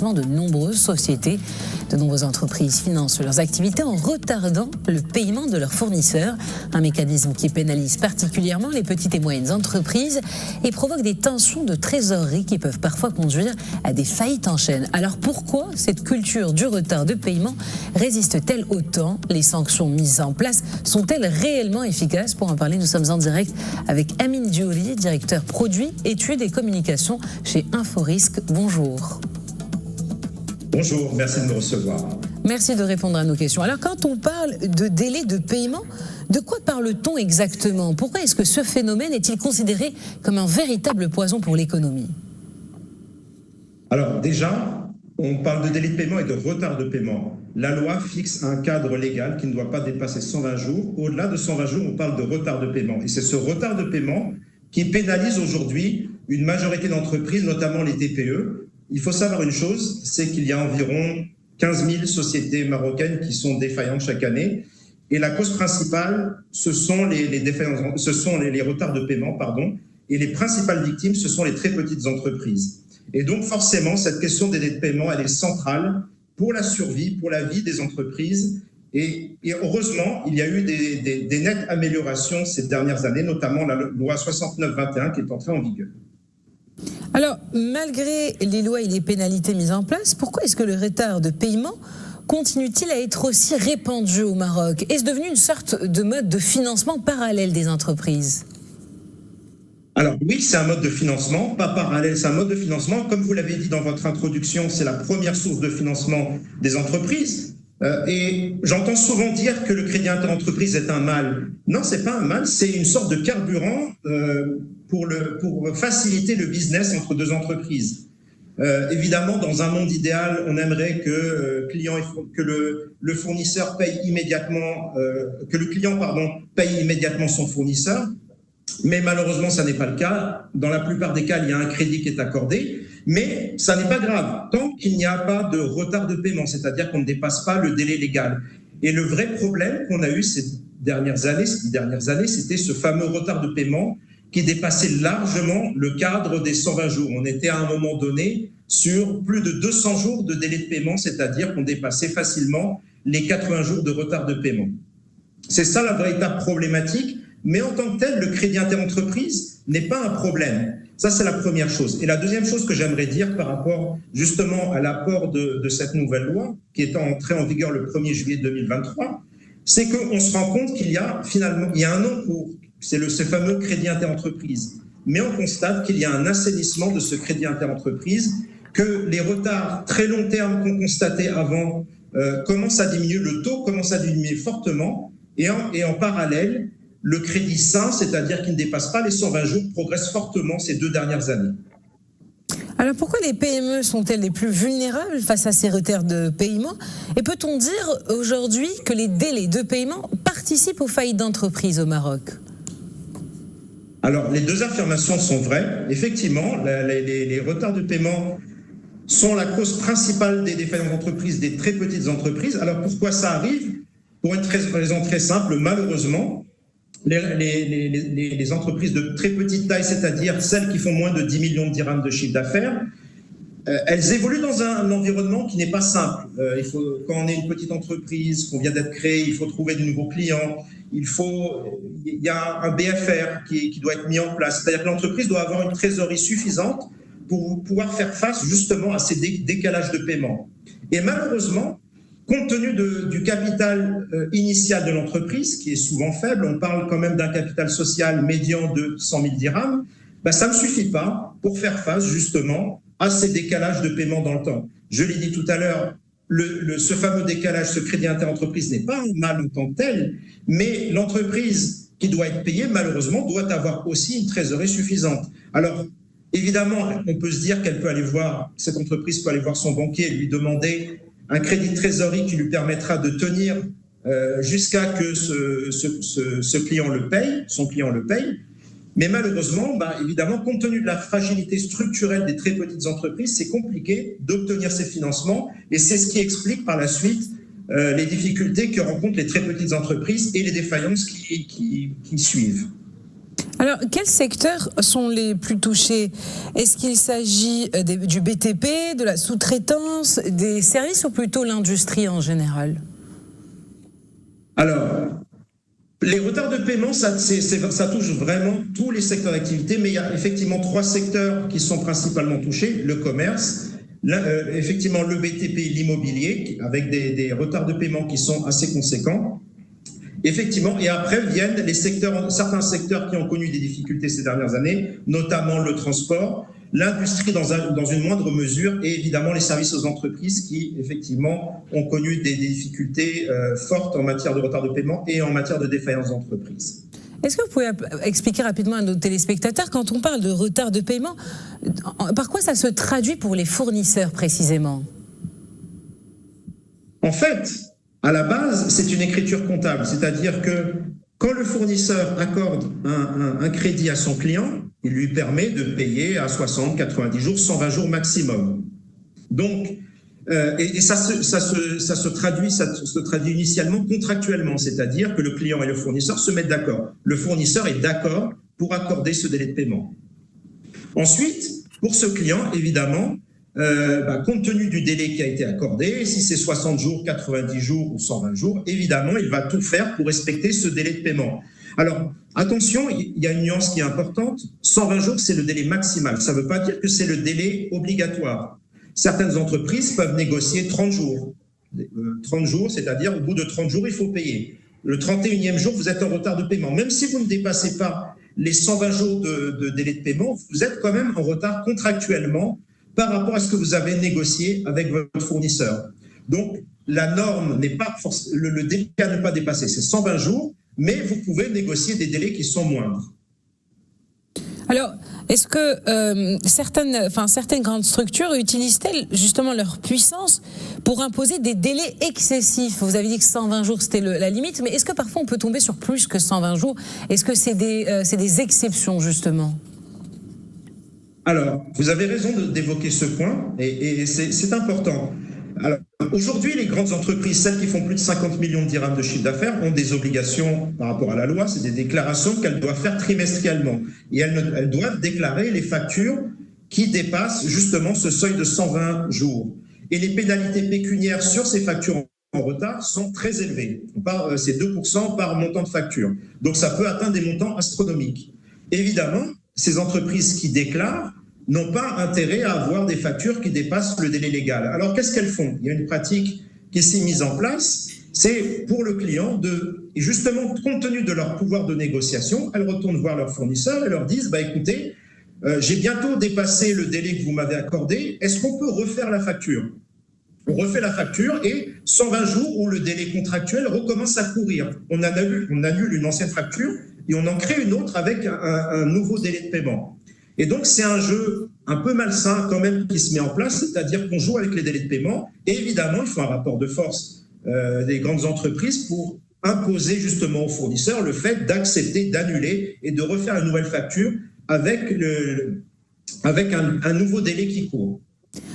De nombreuses sociétés, de nombreuses entreprises financent leurs activités en retardant le paiement de leurs fournisseurs. Un mécanisme qui pénalise particulièrement les petites et moyennes entreprises et provoque des tensions de trésorerie qui peuvent parfois conduire à des faillites en chaîne. Alors pourquoi cette culture du retard de paiement résiste-t-elle autant? Les sanctions mises en place sont-elles réellement efficaces? Pour en parler, nous sommes en direct avec Amine Diouri, directeur produits, études et communications chez Inforisque. Bonjour. Bonjour, merci de me recevoir. Merci de répondre à nos questions. Alors, quand on parle de délai de paiement, de quoi parle-t-on exactement? Pourquoi est-ce que ce phénomène est-il considéré comme un véritable poison pour l'économie? Alors déjà, on parle de délai de paiement et de retard de paiement. La loi fixe un cadre légal qui ne doit pas dépasser 120 jours. Au-delà de 120 jours, on parle de retard de paiement. Et c'est ce retard de paiement qui pénalise aujourd'hui une majorité d'entreprises, notamment les TPE. Il faut savoir une chose, c'est qu'il y a environ 15 000 sociétés marocaines qui sont défaillantes chaque année. Et la cause principale, ce sont les défaillances, ce sont les retards de paiement, pardon. Et les principales victimes, ce sont les très petites entreprises. Et donc, forcément, cette question des délais de paiement, elle est centrale pour la survie, pour la vie des entreprises. Et heureusement, il y a eu des nettes améliorations ces dernières années, notamment la loi 69-21 qui est entrée en vigueur. Alors, malgré les lois et les pénalités mises en place, pourquoi est-ce que le retard de paiement continue-t-il à être aussi répandu au Maroc? Est-ce devenu une sorte de mode de financement parallèle des entreprises? Alors oui, c'est un mode de financement, pas parallèle, c'est un mode de financement. Comme vous l'avez dit dans votre introduction, c'est la première source de financement des entreprises. Et j'entends souvent dire que le crédit interentreprise est un mal. Non, c'est pas un mal, c'est une sorte de carburant pour faciliter le business entre deux entreprises. Évidemment, dans un monde idéal, on aimerait que le fournisseur paye immédiatement, que le client paye immédiatement son fournisseur. Mais malheureusement, ça n'est pas le cas. Dans la plupart des cas, il y a un crédit qui est accordé, mais ça n'est pas grave tant qu'il n'y a pas de retard de paiement, c'est-à-dire qu'on ne dépasse pas le délai légal. Et le vrai problème qu'on a eu ces dernières années, c'était ce fameux retard de paiement qui dépassait largement le cadre des 120 jours. On était à un moment donné sur plus de 200 jours de délai de paiement, c'est-à-dire qu'on dépassait facilement les 80 jours de retard de paiement. C'est ça la véritable problématique. Mais en tant que tel, le crédit interentreprise n'est pas un problème. Ça, c'est la première chose. Et la deuxième chose que j'aimerais dire par rapport justement à l'apport de cette nouvelle loi, qui est entrée en vigueur le 1er juillet 2023, c'est qu'on se rend compte qu'il y a un encours, c'est ce fameux crédit interentreprise. Mais on constate qu'il y a un assainissement de ce crédit interentreprise, que les retards très long terme qu'on constatait avant commencent à diminuer, le taux commence à diminuer fortement, et en parallèle, le crédit sain, c'est-à-dire qui ne dépasse pas les 120 jours, progresse fortement ces 2 dernières années. Alors pourquoi les PME sont-elles les plus vulnérables face à ces retards de paiement? Et peut-on dire aujourd'hui que les délais de paiement participent aux faillites d'entreprises au Maroc? Alors les deux affirmations sont vraies. Effectivement, les retards de paiement sont la cause principale des défaillances d'entreprises, des très petites entreprises. Alors pourquoi ça arrive? Pour une raison très simple, malheureusement, les entreprises de très petite taille, c'est-à-dire celles qui font moins de 10 millions de dirhams de chiffre d'affaires, elles évoluent dans un environnement qui n'est pas simple. Quand on est une petite entreprise, qu'on vient d'être créée, il faut trouver de nouveaux clients, il y a un BFR qui doit être mis en place. C'est-à-dire que l'entreprise doit avoir une trésorerie suffisante pour pouvoir faire face justement à ces décalages de paiement. Et malheureusement, compte tenu du capital initial de l'entreprise, qui est souvent faible, on parle quand même d'un capital social médian de 100 000 dirhams, ça ne suffit pas pour faire face justement à ces décalages de paiement dans le temps. Je l'ai dit tout à l'heure, ce fameux décalage, ce crédit interentreprise n'est pas un mal en tant que tel, mais l'entreprise qui doit être payée, malheureusement, doit avoir aussi une trésorerie suffisante. Alors, évidemment, on peut se dire cette entreprise peut aller voir son banquier et lui demander un crédit de trésorerie qui lui permettra de tenir jusqu'à que son client le paye. Mais malheureusement, évidemment, compte tenu de la fragilité structurelle des très petites entreprises, c'est compliqué d'obtenir ces financements. Et c'est ce qui explique par la suite les difficultés que rencontrent les très petites entreprises et les défaillances qui suivent. Alors, quels secteurs sont les plus touchés? Est-ce qu'il s'agit du BTP, de la sous-traitance, des services ou plutôt l'industrie en général? Alors, les retards de paiement, ça touche vraiment tous les secteurs d'activité, mais il y a effectivement 3 secteurs qui sont principalement touchés: le commerce, effectivement le BTP, l'immobilier, avec des retards de paiement qui sont assez conséquents. Effectivement, et après viennent certains secteurs qui ont connu des difficultés ces dernières années, notamment le transport, l'industrie dans une moindre mesure, et évidemment les services aux entreprises qui, effectivement, ont connu des difficultés fortes en matière de retard de paiement et en matière de défaillance d'entreprise. Est-ce que vous pouvez expliquer rapidement à nos téléspectateurs, quand on parle de retard de paiement, par quoi ça se traduit pour les fournisseurs précisément? En fait, à la base, c'est une écriture comptable, c'est-à-dire que quand le fournisseur accorde un crédit à son client, il lui permet de payer à 60, 90 jours, 120 jours maximum. Donc, ça se traduit initialement contractuellement, c'est-à-dire que le client et le fournisseur se mettent d'accord. Le fournisseur est d'accord pour accorder ce délai de paiement. Ensuite, pour ce client, évidemment, compte tenu du délai qui a été accordé, si c'est 60 jours, 90 jours ou 120 jours, évidemment, il va tout faire pour respecter ce délai de paiement. Alors, attention, il y a une nuance qui est importante. 120 jours, c'est le délai maximal. Ça ne veut pas dire que c'est le délai obligatoire. Certaines entreprises peuvent négocier 30 jours. 30 jours, c'est-à-dire au bout de 30 jours, il faut payer. Le 31e jour, vous êtes en retard de paiement. Même si vous ne dépassez pas les 120 jours de délai de paiement, vous êtes quand même en retard contractuellement par rapport à ce que vous avez négocié avec votre fournisseur. Donc, la norme n'est pas le délai à ne pas dépasser, c'est 120 jours, mais vous pouvez négocier des délais qui sont moindres. Alors, est-ce que certaines grandes structures utilisent-elles justement leur puissance pour imposer des délais excessifs? Vous avez dit que 120 jours c'était la limite, mais est-ce que parfois on peut tomber sur plus que 120 jours? Est-ce que c'est des exceptions justement? Alors, vous avez raison d'évoquer ce point, et c'est important. Alors, aujourd'hui, les grandes entreprises, celles qui font plus de 50 millions de dirhams de chiffre d'affaires, ont des obligations par rapport à la loi, c'est des déclarations qu'elles doivent faire trimestriellement. Et elles doivent déclarer les factures qui dépassent justement ce seuil de 120 jours. Et les pénalités pécuniaires sur ces factures en retard sont très élevées. C'est 2% par montant de facture. Donc ça peut atteindre des montants astronomiques. Évidemment, ces entreprises qui déclarent n'ont pas intérêt à avoir des factures qui dépassent le délai légal. Alors, qu'est-ce qu'elles font? Il y a une pratique qui s'est mise en place, c'est pour le client et justement, compte tenu de leur pouvoir de négociation, elles retournent voir leur fournisseur et leur disent, écoutez, j'ai bientôt dépassé le délai que vous m'avez accordé, est-ce qu'on peut refaire la facture? On refait la facture et 120 jours où le délai contractuel recommence à courir. On annule une ancienne facture et on en crée une autre avec un nouveau délai de paiement. Et donc, c'est un jeu un peu malsain quand même qui se met en place, c'est-à-dire qu'on joue avec les délais de paiement. Et évidemment, il faut un rapport de force des grandes entreprises pour imposer justement aux fournisseurs le fait d'accepter, d'annuler et de refaire une nouvelle facture avec un nouveau délai qui court.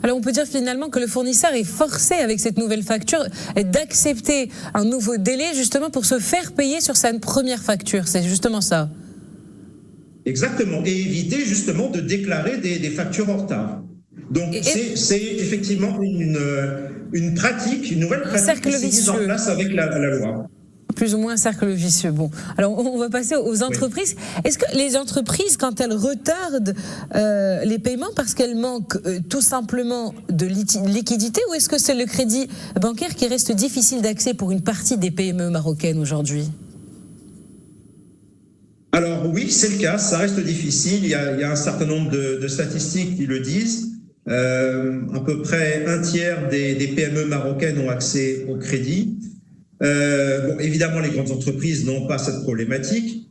Alors on peut dire finalement que le fournisseur est forcé avec cette nouvelle facture d'accepter un nouveau délai justement pour se faire payer sur sa première facture. C'est justement ça. Exactement, et éviter justement de déclarer des factures en retard. Donc c'est effectivement une pratique, une nouvelle pratique qui s'est mise en place avec la loi. Plus ou moins un cercle vicieux. Bon, alors on va passer aux entreprises. Oui. Est-ce que les entreprises, quand elles retardent les paiements parce qu'elles manquent tout simplement de liquidité, ou est-ce que c'est le crédit bancaire qui reste difficile d'accès pour une partie des PME marocaines aujourd'hui ? Alors oui, c'est le cas, ça reste difficile. Il y a un certain nombre de statistiques qui le disent. À peu près un tiers des PME marocaines ont accès au crédit. Évidemment, les grandes entreprises n'ont pas cette problématique.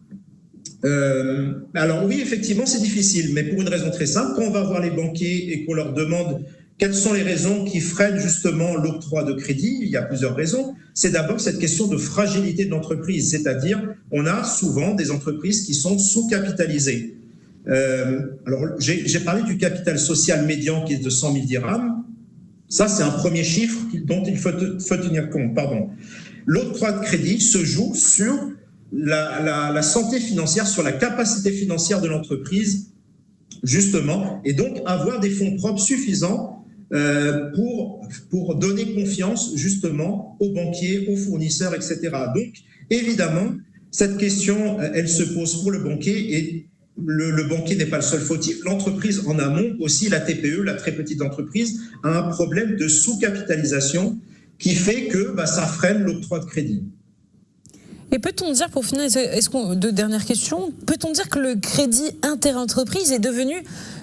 Alors oui, effectivement, c'est difficile, mais pour une raison très simple. Quand on va voir les banquiers et qu'on leur demande quelles sont les raisons qui freinent justement l'octroi de crédit, il y a plusieurs raisons. C'est d'abord cette question de fragilité de l'entreprise, c'est-à-dire on a souvent des entreprises qui sont sous-capitalisées. Alors j'ai parlé du capital social médian qui est de 100 000 dirhams. Ça, c'est un premier chiffre dont il faut tenir compte. L'octroi de crédit se joue sur la santé financière, sur la capacité financière de l'entreprise, justement, et donc avoir des fonds propres suffisants pour donner confiance, justement, aux banquiers, aux fournisseurs, etc. Donc, évidemment, cette question, elle se pose pour le banquier, et le banquier n'est pas le seul fautif. L'entreprise en amont, aussi la TPE, la très petite entreprise, a un problème de sous-capitalisation qui fait que ça freine l'octroi de crédit. Et peut-on dire, pour finir, deux dernières questions, peut-on dire que le crédit interentreprise est devenu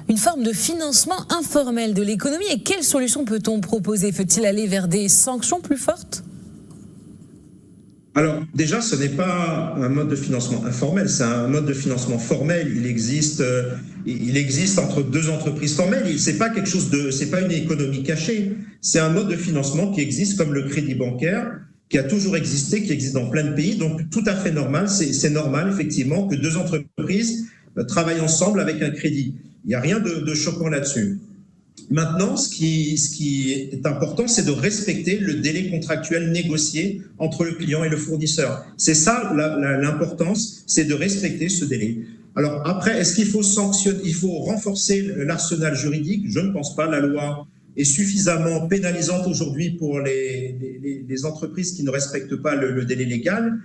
une forme de financement informel de l'économie, et quelles solutions peut-on proposer? Faut-il aller vers des sanctions plus fortes? Alors déjà, ce n'est pas un mode de financement informel, c'est un mode de financement formel. Il existe entre deux entreprises formelles. C'est pas quelque chose c'est pas une économie cachée. C'est un mode de financement qui existe comme le crédit bancaire, qui a toujours existé, qui existe dans plein de pays. Donc tout à fait normal. C'est normal effectivement que deux entreprises travaillent ensemble avec un crédit. Il n'y a rien de choquant là-dessus. Maintenant, ce qui est important, c'est de respecter le délai contractuel négocié entre le client et le fournisseur. C'est ça l'importance, c'est de respecter ce délai. Alors après, est-ce qu'il faut sanctionner, il faut renforcer l'arsenal juridique? Je ne pense pas. La loi est suffisamment pénalisante aujourd'hui pour les entreprises qui ne respectent pas le délai légal.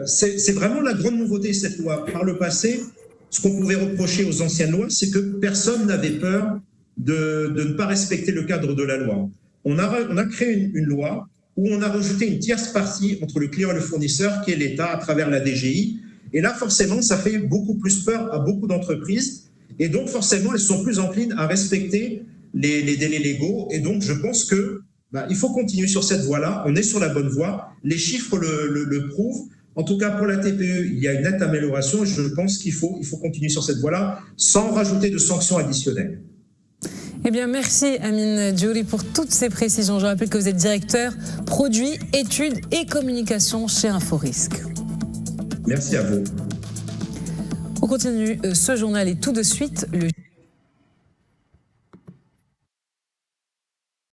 C'est vraiment la grande nouveauté, cette loi. Par le passé, ce qu'on pouvait reprocher aux anciennes lois, c'est que personne n'avait peur de ne pas respecter le cadre de la loi. On a créé une loi où on a rajouté une tierce partie entre le client et le fournisseur, qui est l'État à travers la DGI. Et là, forcément, ça fait beaucoup plus peur à beaucoup d'entreprises. Et donc, forcément, elles sont plus enclines à respecter les délais légaux. Et donc, je pense que il faut continuer sur cette voie-là. On est sur la bonne voie. Les chiffres le prouvent. En tout cas, pour la TPE, il y a une nette amélioration. Et je pense qu'il faut continuer sur cette voie-là sans rajouter de sanctions additionnelles. Eh bien, merci Amine Djouri pour toutes ces précisions. Je rappelle que vous êtes directeur produits, études et communication chez Inforisque. Merci à vous. On continue ce journal et tout de suite le